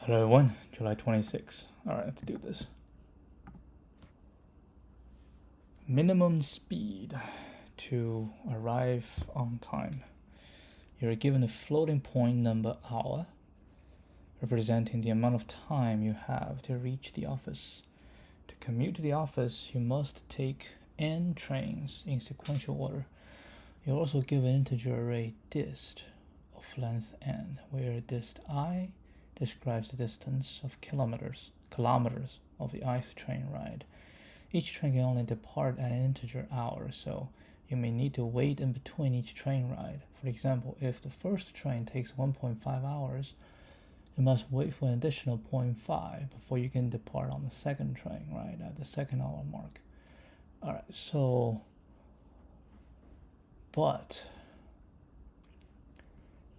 Hello everyone, July 26th. Alright, let's do this. Minimum speed to arrive on time. You're given a floating point number hour, representing the amount of time you have to reach the office. To commute to the office, you must take n trains in sequential order. You're also given an integer array dist of length n, where dist I describes the distance of kilometers of the ith train ride. Each train can only depart at an integer hour, so you may need to wait in between each train ride. For example, if the first train takes 1.5 hours, you must wait for an additional 0.5 before you can depart on the second train ride at the second hour mark. Alright, so, but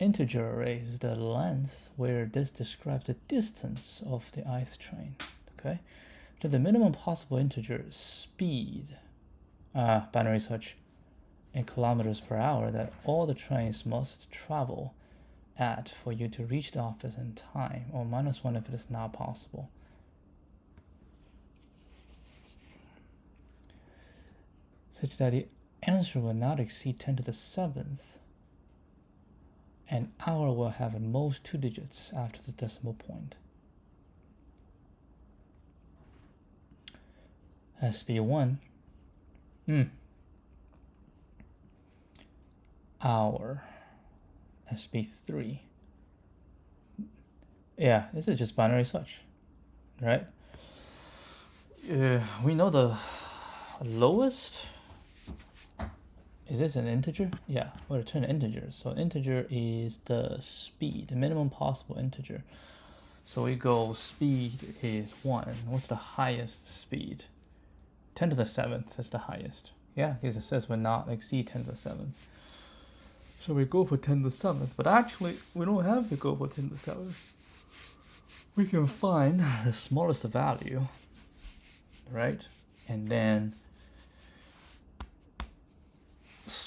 integer array is the length where this describes the distance of the ith train. Okay, to the minimum possible integer speed, binary such in kilometers per hour that all the trains must travel at for you to reach the office in time, or -1 if it is not possible. Such that the answer will not exceed 10 to the 7th. An hour will have at most 2 digits after the decimal point. SB1. Hour. SB3. Yeah, this is just binary such, right? We know the lowest. Is this an integer? Yeah, we'll return an integer. So integer is the speed, the minimum possible integer. So we go speed is 1. What's the highest speed? 10 to the 7th is the highest. Yeah, because it says will not exceed 10 to the 7th. So we go for 10 to the 7th, but actually we don't have to go for 10 to the 7th. We can find the smallest value, right? And then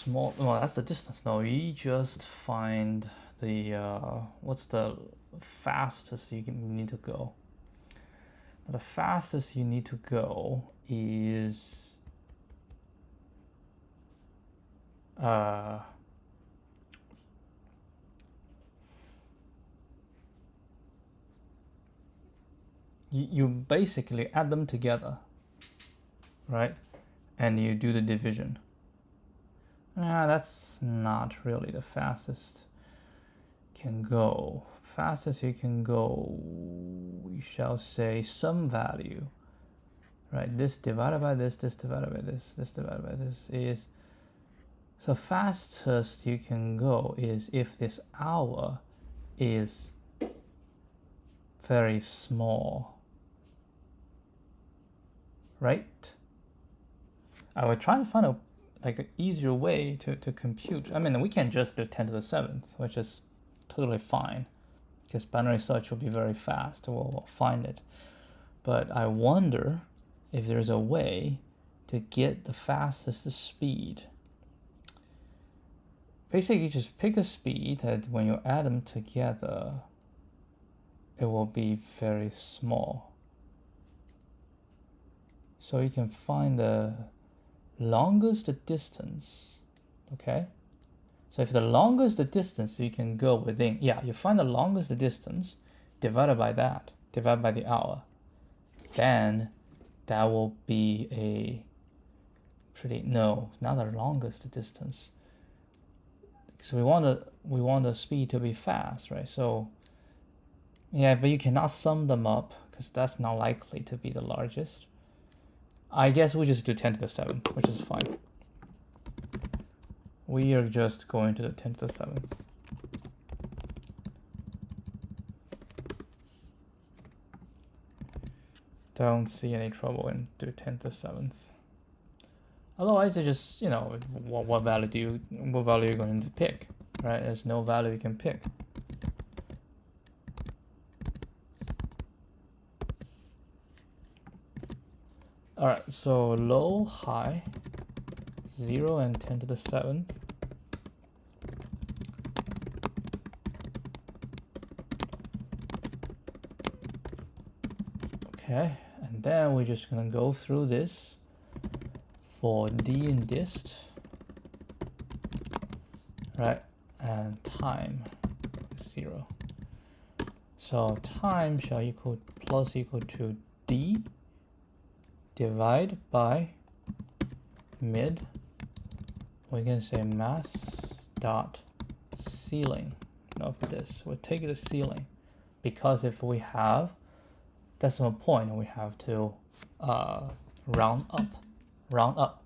well, that's the distance. No, we just find the what's the fastest you need to go. The fastest you need to go is you basically add them together, right? And you do the division. That's not really the fastest can go. Fastest you can go, we shall say some value, right? This divided by this divided by this divided by this is, so fastest you can go is if this hour is very small, right? I would try to find a like an easier way to compute. I mean, we can just do 10 to the 7th, which is totally fine, because binary search will be very fast. We'll find it. But I wonder if there's a way to get the fastest speed. Basically, you just pick a speed that when you add them together, it will be very small. So you can find the longest distance, okay? So if the longest distance you can go within, yeah, you find the longest distance divided by that, divided by the hour, then that will be a pretty, no, not the longest distance. So we want the speed to be fast, right? So yeah, but you cannot sum them up because that's not likely to be the largest. I guess we just do 10 to the 7th, which is fine. We are just going to the 10 to the 7th. Don't see any trouble in do 10 to the 7th. Otherwise, it's just, you know, what value you're going to pick, right? There's no value you can pick. Alright, so low, high, 0 and 10 to the 7th. Okay, and then we're just gonna go through this for d and dist, right? And time 0. So time shall equal plus equal to d divide by mid. We can say mass dot ceiling of this. We'll take the ceiling because if we have decimal point, we have to round up.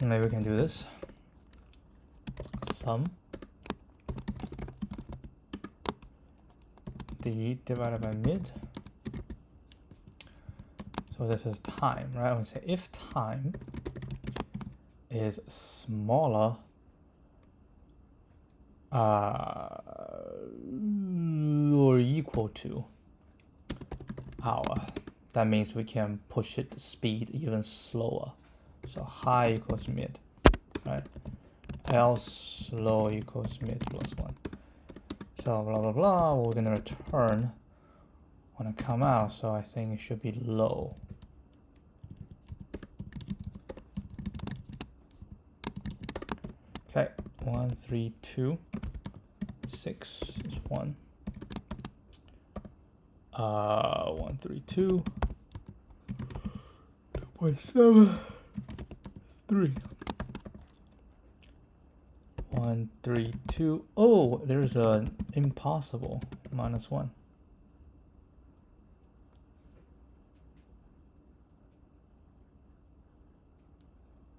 Maybe we can do this. Sum d divided by mid. So this is time, right? We say if time is smaller or equal to hour, that means we can push it speed even slower. So high equals mid, right? Else low equals mid plus 1. So blah blah blah, we're gonna return when I come out, so I think it should be low. Okay, 1, 3, 2, 6 is 1. 1, 3, 2, 2.7, 3. 1, 3, 2. Oh, there's an impossible minus 1.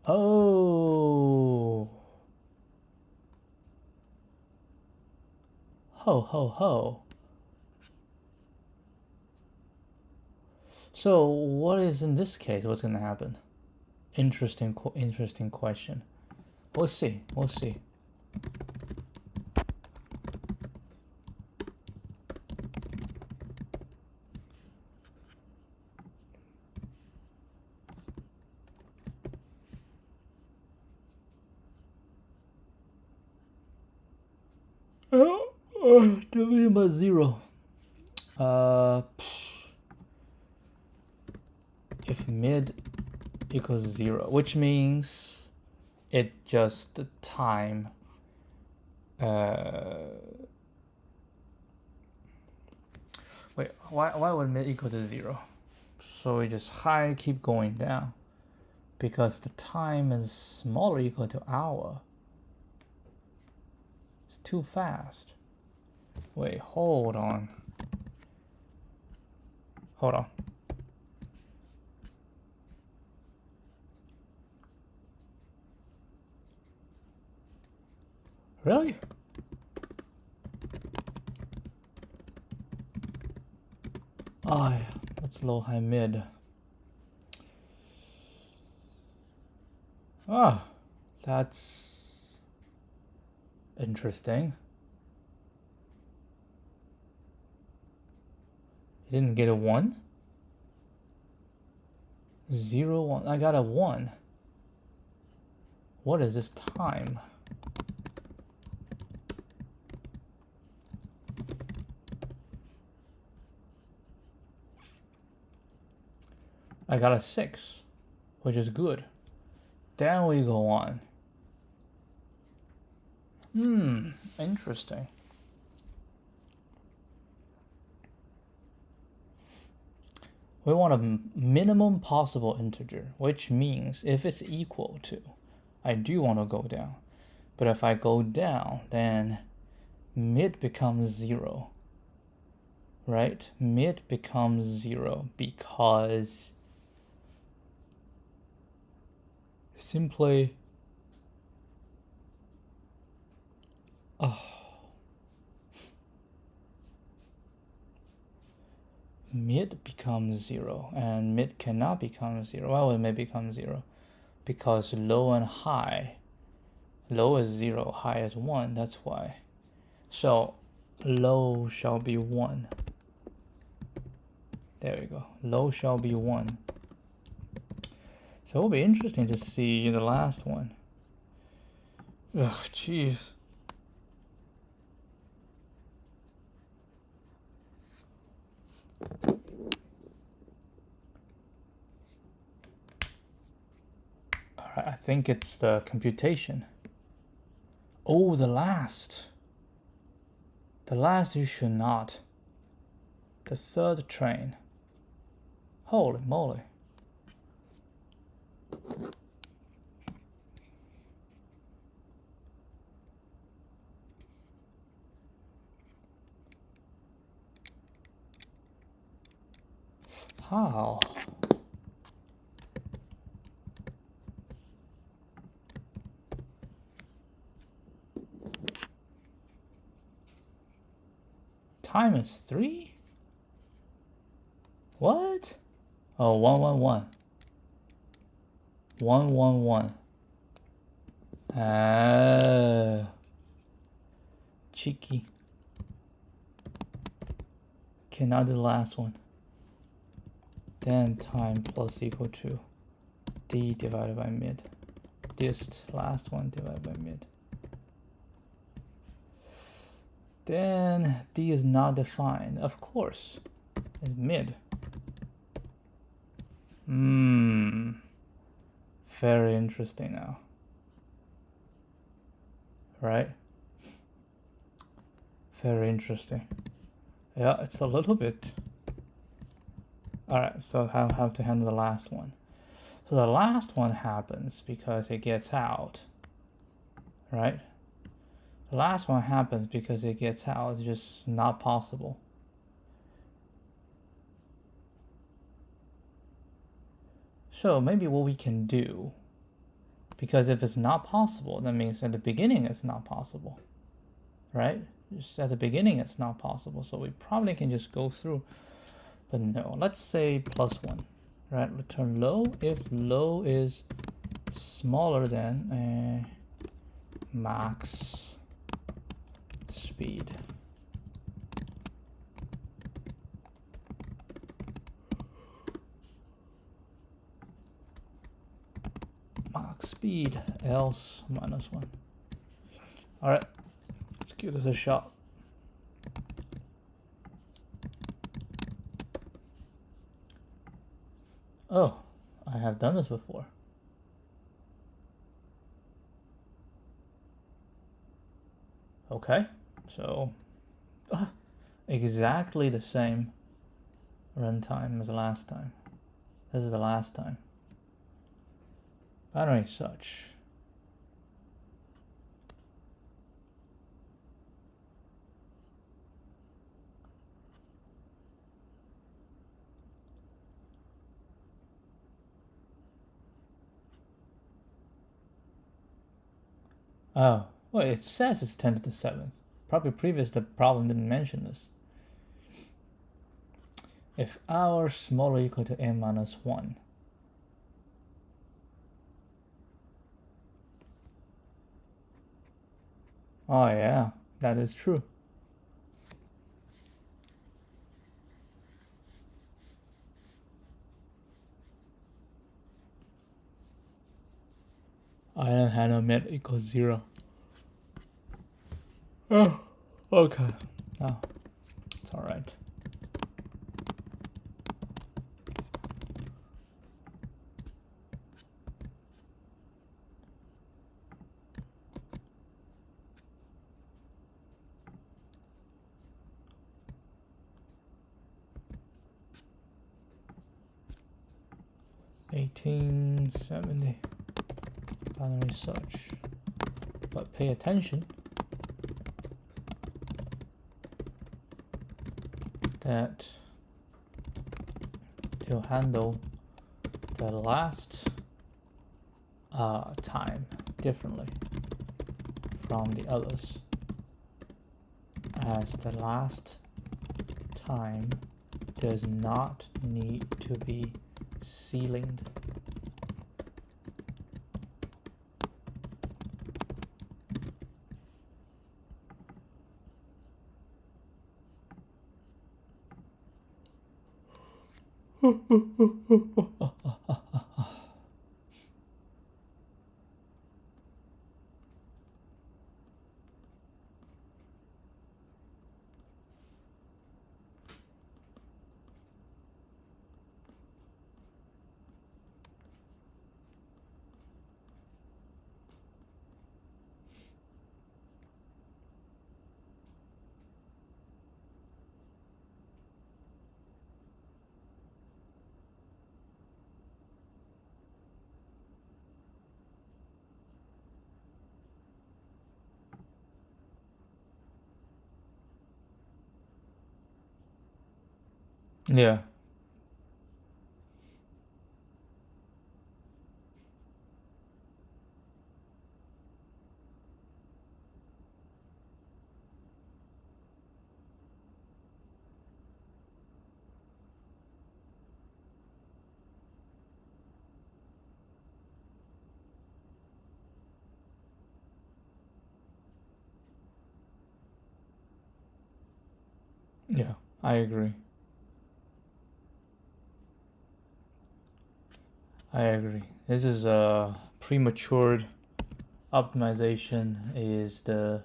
Oh. Ho, ho, ho. So what is in this case? What's going to happen? Interesting question. We'll see. Divided by 0. If mid equals 0, which means it just the time wait, why would mid equal to 0? So we just high keep going down because the time is smaller or equal to hour. It's too fast. Wait, hold on. Really? Ah, yeah, that's low, high, mid. Ah, that's interesting. You didn't get a 1? 0, 1. I got a 1. What is this time? I got a 6, which is good. Then we go on. Interesting. We want a minimum possible integer, which means if it's equal to, I do want to go down. But if I go down, then mid becomes 0. Right? Mid becomes 0 because simply mid becomes 0 and mid cannot become 0. Well, it may become 0 because low and high, low is 0, high is 1. That's why. So low shall be 1. There we go. Low shall be 1. So it'll be interesting to see the last one. Ugh, jeez. Alright, I think it's the computation. Oh, the last. The last you should not. The third train. Holy moly. How? Time is 3? What? Oh, 111. 111. Cheeky. Okay, now the last one. Then time plus equal to d divided by mid. This last one divided by mid. Then d is not defined. Of course, it's mid. Very interesting now. Right? Very interesting. Yeah, it's a little bit. Alright, so how to handle the last one. So the last one happens because it gets out. Right? The last one happens because it gets out. It's just not possible. So maybe what we can do, because if it's not possible, that means at the beginning it's not possible, right? Just at the beginning it's not possible, so we probably can just go through. But no, let's say +1, right? Return low if low is smaller than max speed. Max speed, else -1. All right, let's give this a shot. Oh, I have done this before. Okay, so exactly the same runtime as the last time. This is the last time. Binary such. Oh, well, it says it's 10 to the 7th. Probably previous the problem didn't mention this. If r smaller or equal to n-1. Oh yeah, that is true. Iron handle mid equals 0. Oh, okay. Oh, it's all right. $18.70 binary search, but pay attention that to handle the last time differently from the others, as the last time does not need to be ceilinged. Yeah. Yeah, I agree. I agree. This is premature optimization is the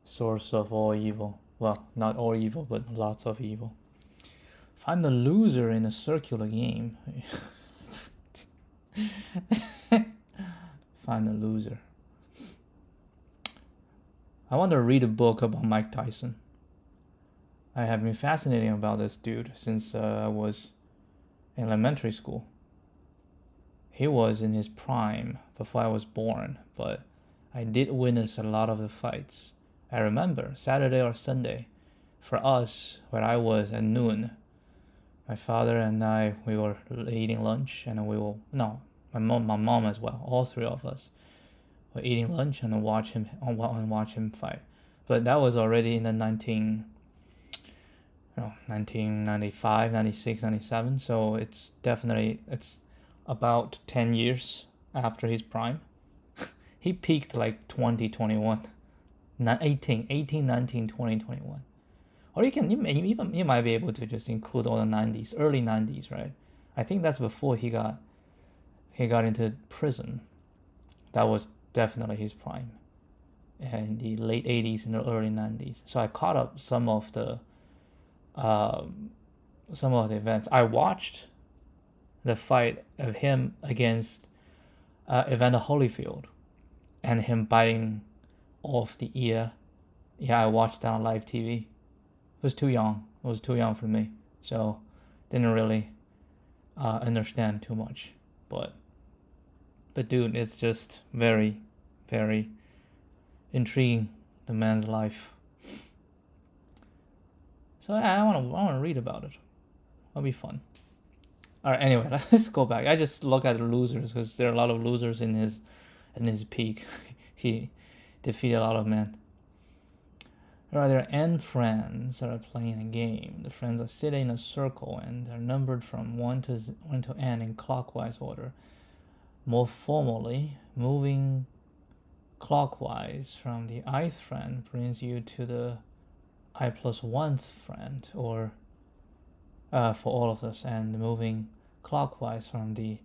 source of all evil. Well, not all evil, but lots of evil. Find the loser in a circular game. Find the loser. I want to read a book about Mike Tyson. I have been fascinated about this dude since I was in elementary school. He was in his prime before I was born, but I did witness a lot of the fights. I remember Saturday or Sunday, for us, where I was at noon, my father and I, we were eating lunch, and my mom as well, all three of us were eating lunch and watch him fight. But that was already in the 1995, 96, 97. So it's about 10 years after his prime. He peaked like 2021, 18, 19, 20, 21. Or you might be able to just include all the 90s, early 90s, right? I think that's before he got into prison. That was definitely his prime, in the late 80s and the early 90s. So I caught up some of the events. I watched the fight of him against Evander Holyfield, and him biting off the ear. Yeah, I watched that on live TV. It was too young. It was too young for me, so didn't really understand too much. But dude, it's just very, very intriguing, the man's life. So I want to read about it. It'll be fun. All right. Anyway, let's go back. I just look at the losers because there are a lot of losers in his peak. He defeated a lot of men. There are n friends that are playing a game. The friends are sitting in a circle and they're numbered from 1 to n in clockwise order. More formally, moving clockwise from the ith friend brings you to the I plus 1th friend, or for all of us, and moving clockwise from the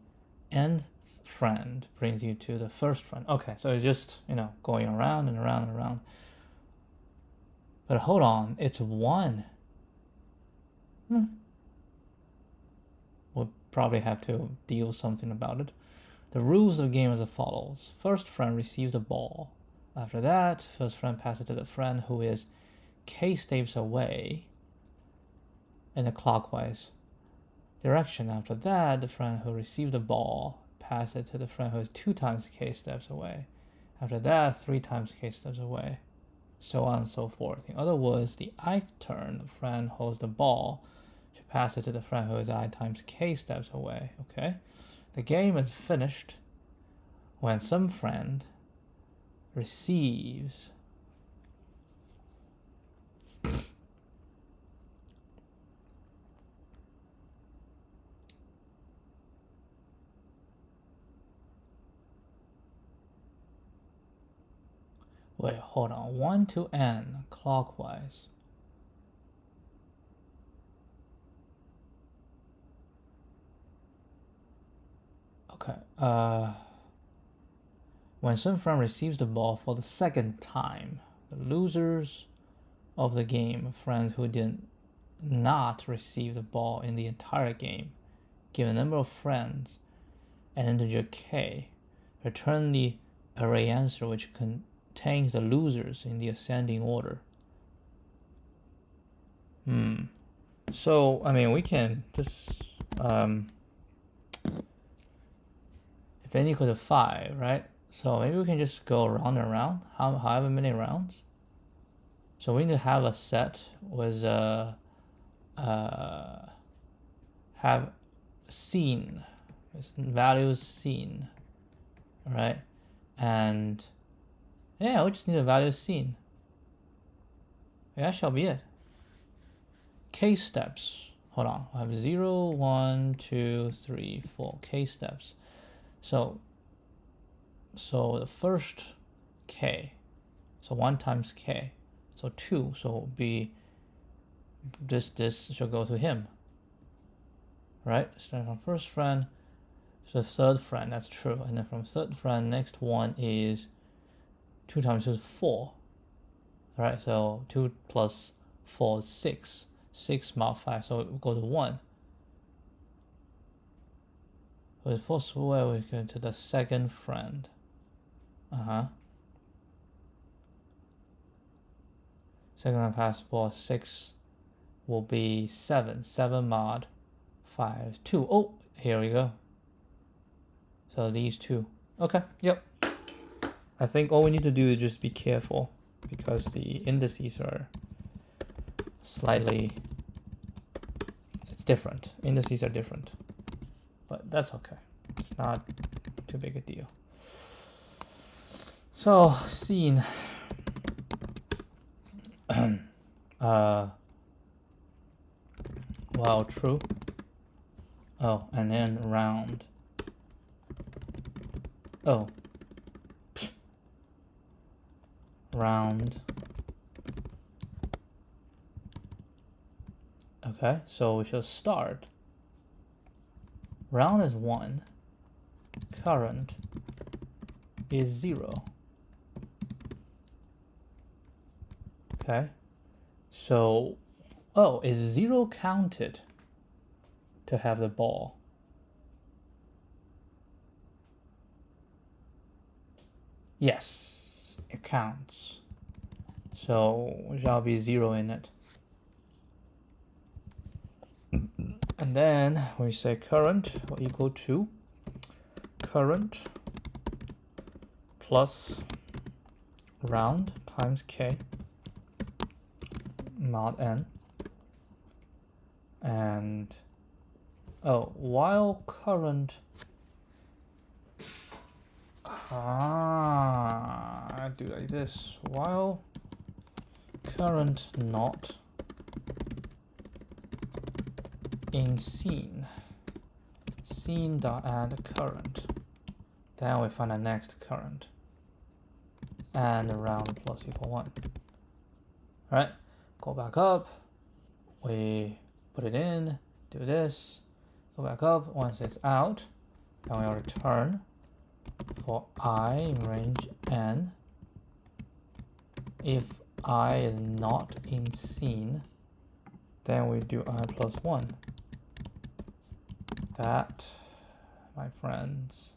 nth friend brings you to the first friend. Okay, so it's just, going around and around and around. But hold on, it's 1. We'll probably have to deal something about it. The rules of the game are as follows. First friend receives the ball. After that, first friend passes it to the friend who is k steps away in the clockwise direction. After that, the friend who received the ball passes it to the friend who is 2 times k steps away. After that, 3 times k steps away, so on and so forth. In other words, the ith turn, the friend holds the ball to pass it to the friend who is I times k steps away. Okay, the game is finished when some friend receives Wait, hold on. 1 to n clockwise. Okay. When some friend receives the ball for the second time, the losers of the game, friends who did not receive the ball in the entire game, give a number of friends an integer k, return the array answer which contains the losers in the ascending order. So, we can just, if n equals to 5, right? So maybe we can just go round and round, however many rounds. So we need to have a set with have seen, values seen, all right? And yeah, we just need a value seen. Yeah, that shall be it. Case steps. Hold on, I have 0, 1, 2, 3, 4 case steps. So the first k, so 1 times k, so 2, so it'll be this should go to him, right? So from first friend to third friend, that's true. And then from third friend, next one is 2 times 2 is 4. All right, so 2 plus 4 is 6. 6 multiply, so it will go to 1. So the first way we go to the second friend. Second one pass 4, 6 will be 7. 7 mod 5, 2. Oh, here we go. So these two. Okay, yep. I think all we need to do is just be careful because the indices are slightly, it's different. Indices are different, but that's okay. It's not too big a deal. So seen, well, true. Oh, and then round. Oh, round. Okay, so we shall start. Round is 1. Current is 0. Okay, so, oh, is 0 counted to have the ball? Yes, it counts. So there shall be 0 in it. And then we say current will equal to current plus round times k mod n. And oh, while current, I do like this, while current not in scene dot add current, then we find the next current and round plus equal 1. All right, go back up, we put it in, do this, go back up. Once it's out, then we'll return for I in range n. If I is not in scene, then we do I plus 1. That, my friends,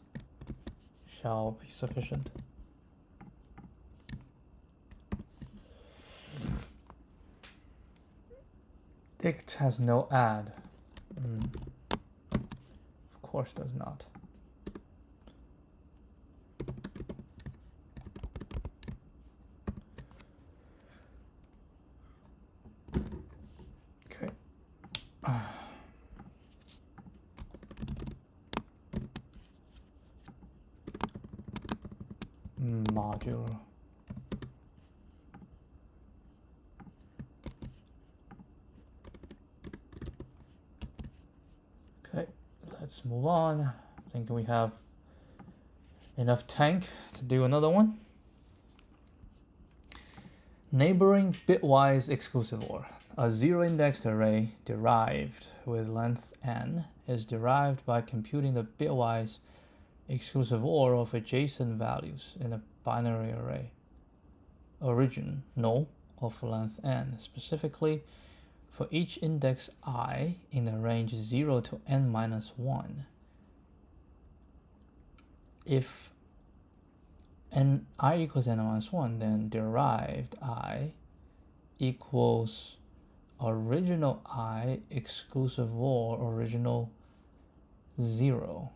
shall be sufficient. Dict has no add. Of course does not. Okay. Module. Okay, let's move on. I think we have enough tank to do another one. Neighboring bitwise exclusive OR. A zero-indexed array derived with length n is derived by computing the bitwise exclusive OR of adjacent values in a binary array. Original of length n, specifically for each index I in the range 0 to n minus 1. If n I equals n minus 1, then derived I equals original I exclusive OR original 0.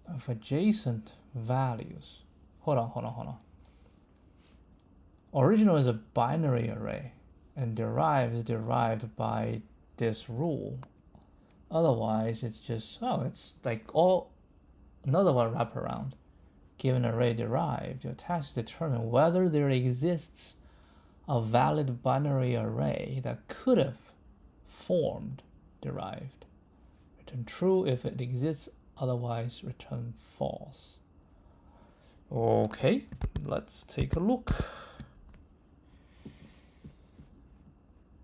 Of adjacent values. Hold on. original is a binary array, and derived is derived by this rule. Otherwise, it's just, oh, it's like another one wraparound. Given array derived, your task is to determine whether there exists a valid binary array that could have formed derived. Return true if it exists, otherwise return false. Okay, let's take a look.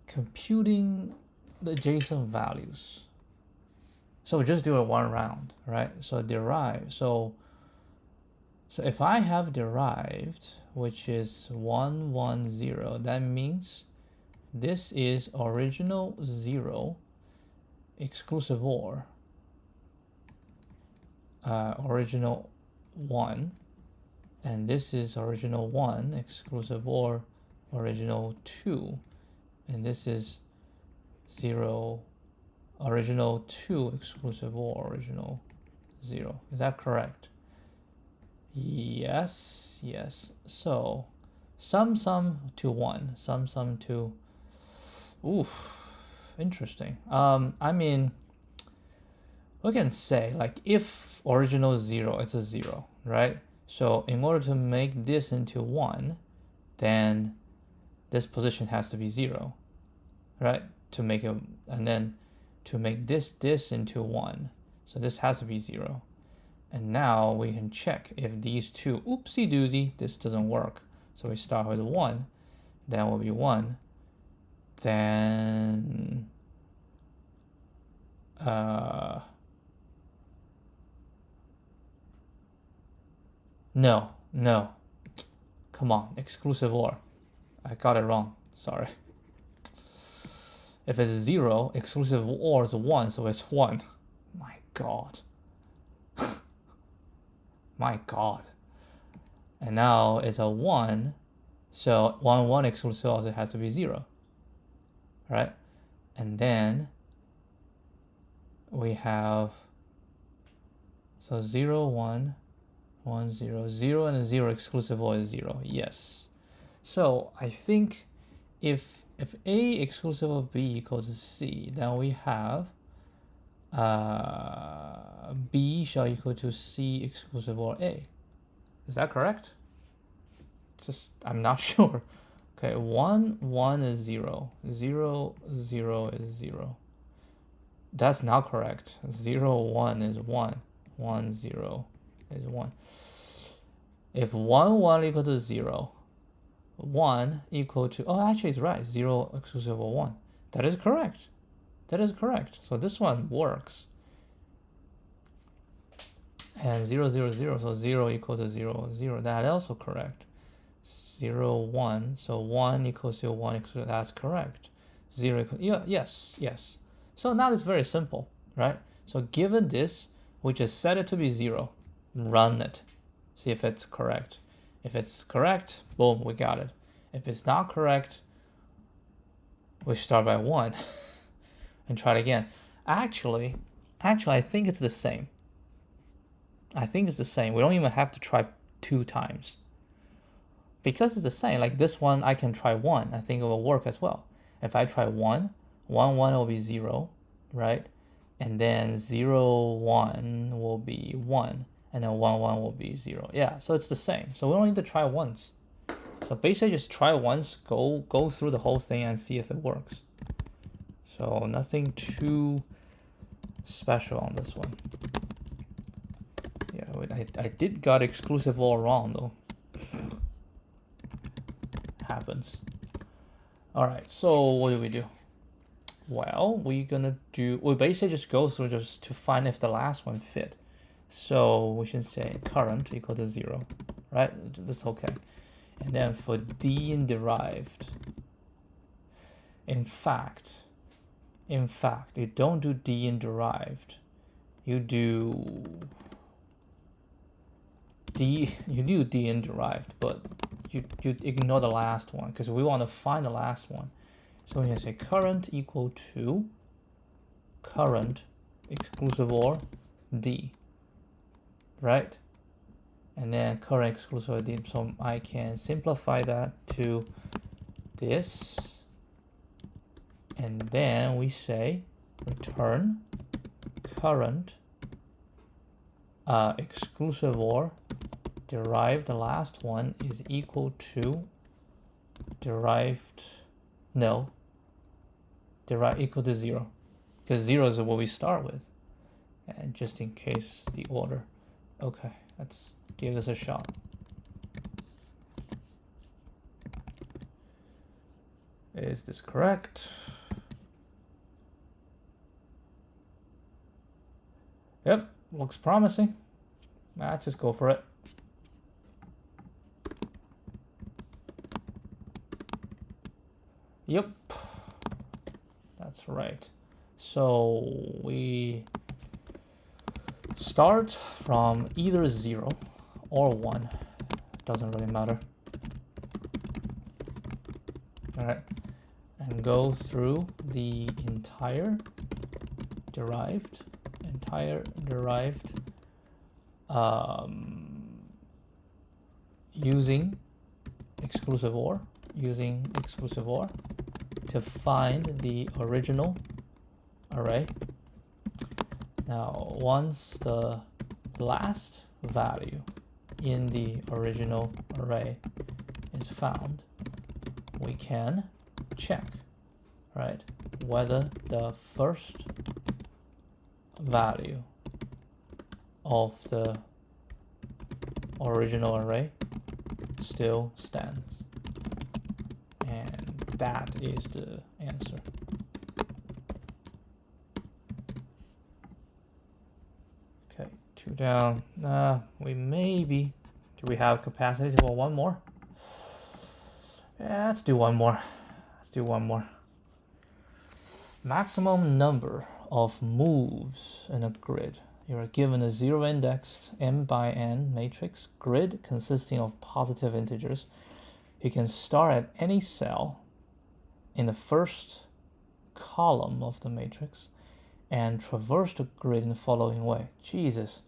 Computing the JSON values. So we just do it one round, right? So derived. So if I have derived, which is 110, that means this is original 0, exclusive OR, original 1, and this is original 1, exclusive OR, original 2, and this is 0, original 2, exclusive OR, original 0. Is that correct? Yes, yes. So sum to 1, sum to, oof, interesting. I mean, we can say like if original 0, it's a 0, right? So in order to make this into 1, then this position has to be 0, right? To make it, and then to make this into 1, so this has to be 0. And now we can check if these two, oopsie doozy, this doesn't work. So we start with 1, then will be 1, then no, come on, exclusive OR. I got it wrong, sorry. If it's 0, exclusive OR is 1, so it's 1. My God. My God. And now it's a 1, so 1 exclusive also has to be 0, right? And then we have, so 0, 1, 1, 0, 0, and a 0 exclusive OR is 0. Yes. So I think if A exclusive of B equals to C, then we have B shall equal to C exclusive OR A. Is that correct? Just, I'm not sure. Okay, 1, 1 is 0. 0, 0 is 0. That's not correct. 0, 1 is 1. 1, 0 is 1. If 1, 1 equal to 0, 1 equal to, oh, actually it's right. 0 exclusive of 1. That is correct. That is correct. So this one works. And 0, 0, 0, so 0 equal to 0, 0. That also correct. 0, 1, so 1 equals to 1 equals to, that's correct. 0 equals, yeah, yes, yes. So now it's very simple, right? So given this, we just set it to be 0, run it, see if it's correct. If it's correct, boom, we got it. If it's not correct, we start by 1 and try it again. Actually, I think it's the same. I think it's the same. We don't even have to try 2 times. Because it's the same, like this one, I can try 1. I think it will work as well. If I try 1, 1, 1 will be 0, right? And then 0, 1 will be 1. And then 1, 1 will be 0. Yeah, so it's the same. So we don't need to try once. So basically just try once, go through the whole thing and see if it works. So nothing too special on this one. Yeah, I did got exclusive all wrong though. Happens. All right, so what do we do? Well, we basically just go through just to find if the last one fit. So we should say current equal to 0, right? That's okay. And then for D in derived, in fact, you don't do D in derived. You do D in derived, but you ignore the last one because we want to find the last one. So we can say current equal to current exclusive OR D, right? and then current exclusive ID. So I can simplify that to this, and then we say return current exclusive or derived, the last one is equal to derived equal to 0, because 0 is what we start with, and just in case the order. Okay, let's give this a shot. Is this correct? Yep, looks promising. Let's just go for it. Yep, that's right. So we start from either 0 or 1, doesn't really matter. All right, and go through the entire derived using exclusive or to find the original array. Now, once the last value in the original array is found, we can check, right, whether the first value of the original array still stands. And that is the answer. Okay, 2 down. We maybe, do we have capacity for one more? Yeah, let's do one more. Maximum number of moves in a grid. You are given a zero-indexed m by n matrix grid consisting of positive integers. You can start at any cell in the first column of the matrix and traverse the grid in the following way. Jesus.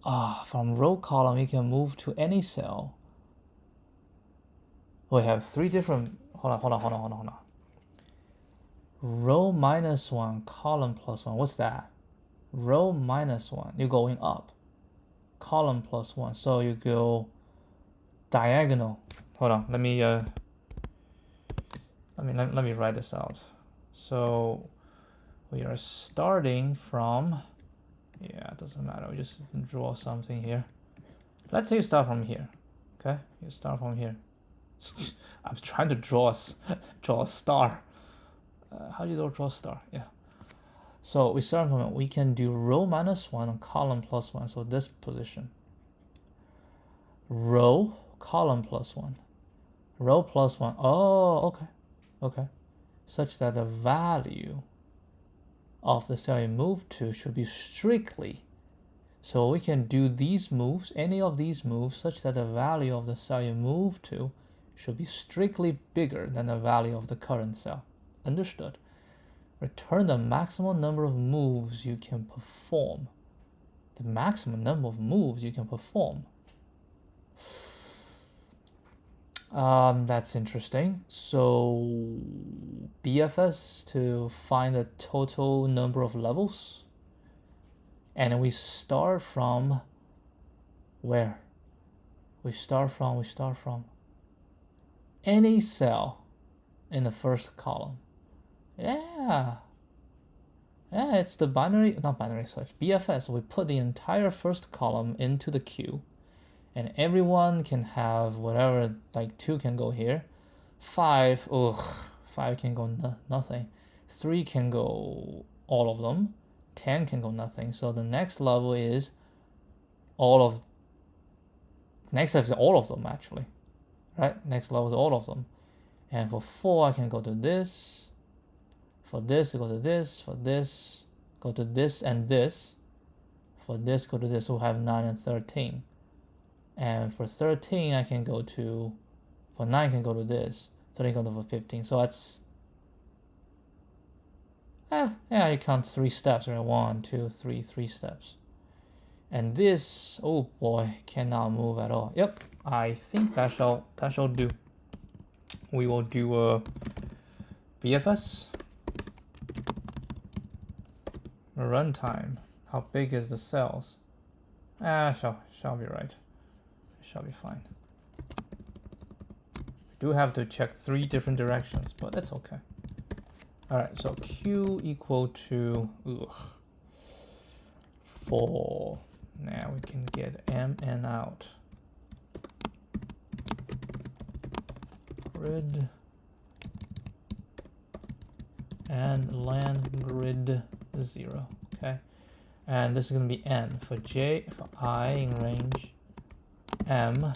From row column, you can move to any cell. We have 3 different, hold on. Row -1, column +1, what's that? Row -1, you're going up. Column +1, so you go diagonal. Hold on, let me write this out. So we are starting from, yeah, it doesn't matter, we just draw something here. Let's say you start from here. Okay, you start from here. I'm trying to draw a star. How do you draw a star? Yeah. So we start from it. We can do row -1 and column +1. So this position. Row, column +1. Row +1. Oh, okay. Okay. Such that the value of the cell you move to should be strictly. So we can do these moves, any of these moves, such that the value of the cell you move to should be strictly bigger than the value of the current cell. Understood? Return the maximum number of moves you can perform. The maximum number of moves you can perform. That's interesting. So BFS to find the total number of levels. And we start from where? We start from any cell in the first column. Yeah, it's the not binary search, BFS. We put the entire first column into the queue, and everyone can have whatever, like 2 can go here, 5 can go nothing, 3 can go all of them, 10 can go nothing. So the next level is all of them actually, right? Next level is all of them. And for 4 I can go to this. For this, go to this. For this, go to this and this. For this, go to this. We'll have 9 and 13. And for 13, I can go to, for 9, I can go to this. 13 go to 15. So that's, yeah, you count 3 steps, right? 1, 2, 3 steps. And this, oh boy, cannot move at all. Yep, I think that shall do. We will do a BFS runtime. How big is the cells? Shall be right. It shall be fine. We do have to check 3 different directions, but that's okay. All right, so Q equal to 4. Now we can get MN out. Grid and land grid 0. Okay, and this is going to be N for J, for I in range M.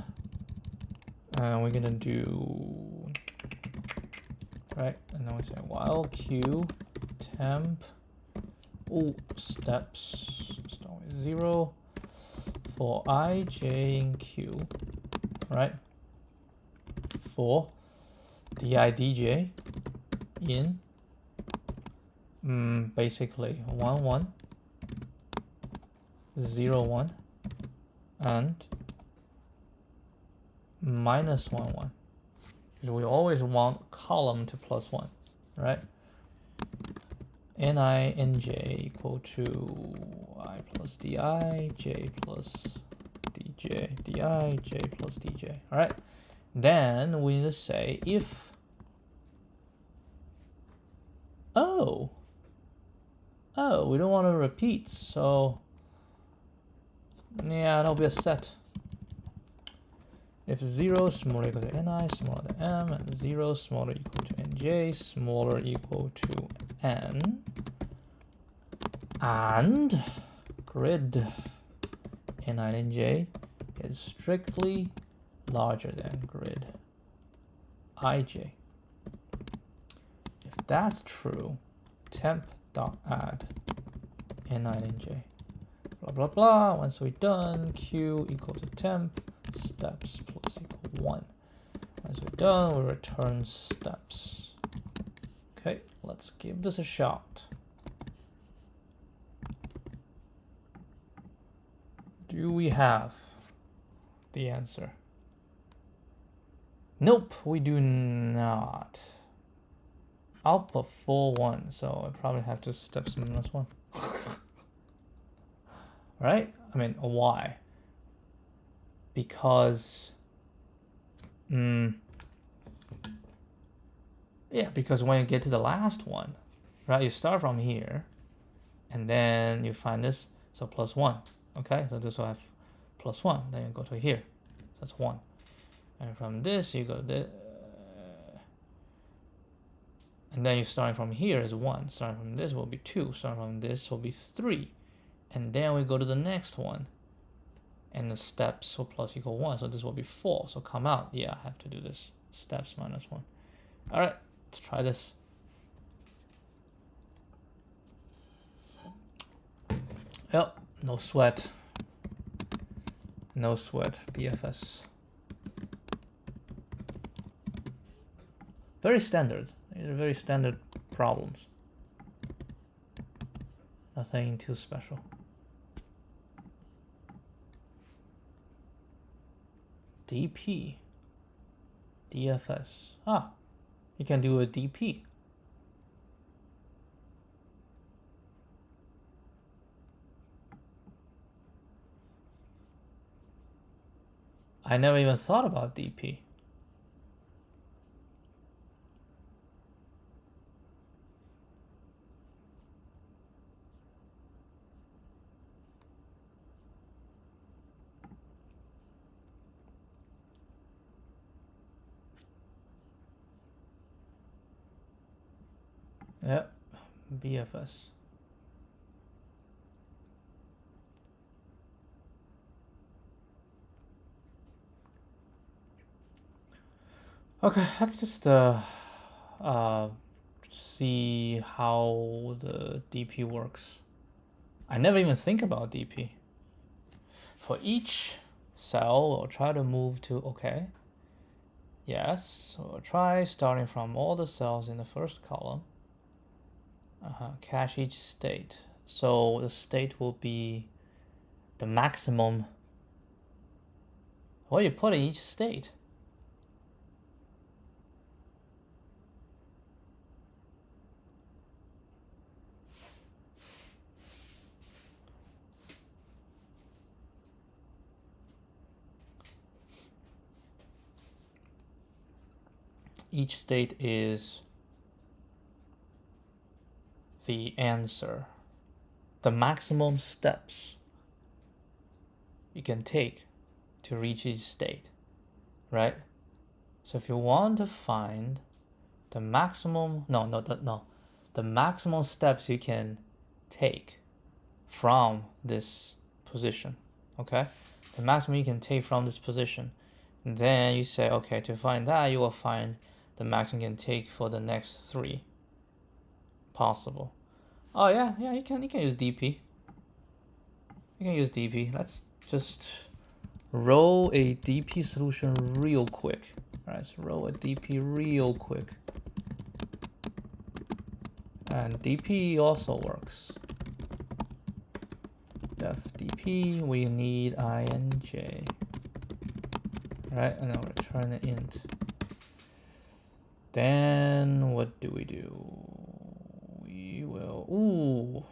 And we're going to do, right, and then we say while Q temp, steps start with 0 for I, J, and Q, right? For di, dj in basically 1, 1, 0, 1, and minus 1, 1. Because we always want column to plus 1, right? Ni, nj equal to I plus di, j plus dj, di, j plus dj. All right. Then we need to say if, we don't want to repeat, so yeah, that'll be a set. If 0 smaller equal to ni smaller than m, and 0 smaller equal to nj smaller equal to n, and grid ni and nj is strictly larger than grid ij. If that's true, temp.add ni and nj. Blah blah blah. Once we're done, q equals to temp steps plus equal 1. Once we're done, we return steps. Okay, let's give this a shot. Do we have the answer? Nope, we do not. Output 4, 1, so I probably have to steps minus 1. Right? I mean, why? Because yeah, because when you get to the last one, right, you start from here and then you find this, so plus 1. Okay, so this will have plus 1, then you go to here, so that's 1, and from this you go this, and then you starting from here is 1, starting from this will be 2, starting from this will be 3, and then we go to the next one, and the steps will plus equal 1, so this will be 4, so come out, yeah, I have to do this, steps minus 1. All right, let's try this. Yep, no sweat. No sweat, BFS. Very standard. These are very standard problems. Nothing too special. DP. DFS. Ah, you can do a DP. I never even thought about DP. Yep, BFS. Okay, let's just see how the DP works. I never even think about DP. For each cell, we'll try to move to, okay. Yes, so we'll try starting from all the cells in the first column. Cache each state. So the state will be the maximum. What do you put in each state? Each state is the answer, the maximum steps you can take to reach each state, right? So if you want to find the maximum, the maximum steps you can take from this position, okay? The maximum you can take from this position. And then you say, okay, to find that, you will find the maximum you can take for the next 3 possible. Oh yeah, you can use DP. You can use DP. Let's just roll a DP solution real quick. All right, let's roll a DP real quick. And DP also works. Def DP, we need INJ. Right, and then return the int. Then what do? We will,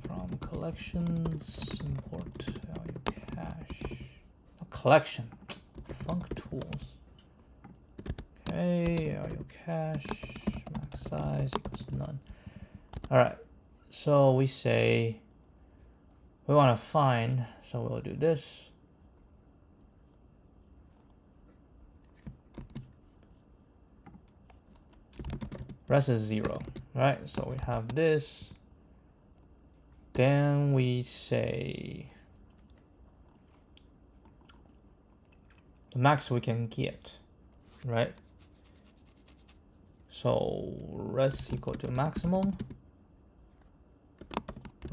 from collections, import value cache. Collection, func tools. Okay, value cache, max size equals none. All right, so we say we want to find, so we'll do this. Rest is 0, right? So we have this. Then we say the max we can get, right? So rest equal to maximum.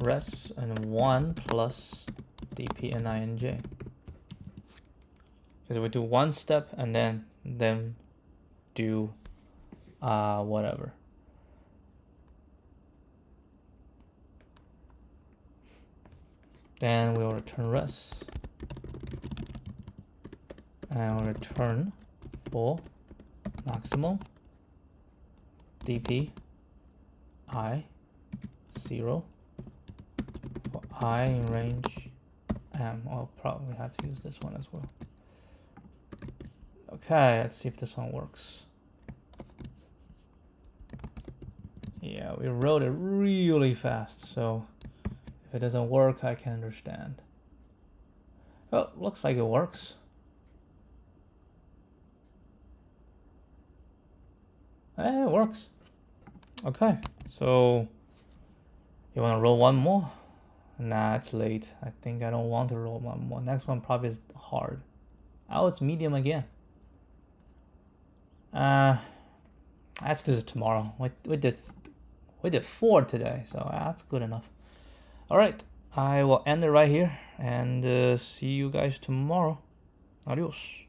Rest and 1 plus DP and INJ. Because we do one step and then do whatever. Then we'll return rest. And we'll return for maximum DP I 0 for I in range M. I'll probably have to use this one as well. Okay, let's see if this one works. Yeah, we wrote it really fast, so if it doesn't work, I can understand. Oh, looks like it works. It works. Okay, so you want to roll one more? Nah, it's late. I think I don't want to roll one more. Next one probably is hard. Oh, it's medium again. Let's do this tomorrow. We did 4 today, so that's good enough. All right, I will end it right here and see you guys tomorrow. Adios.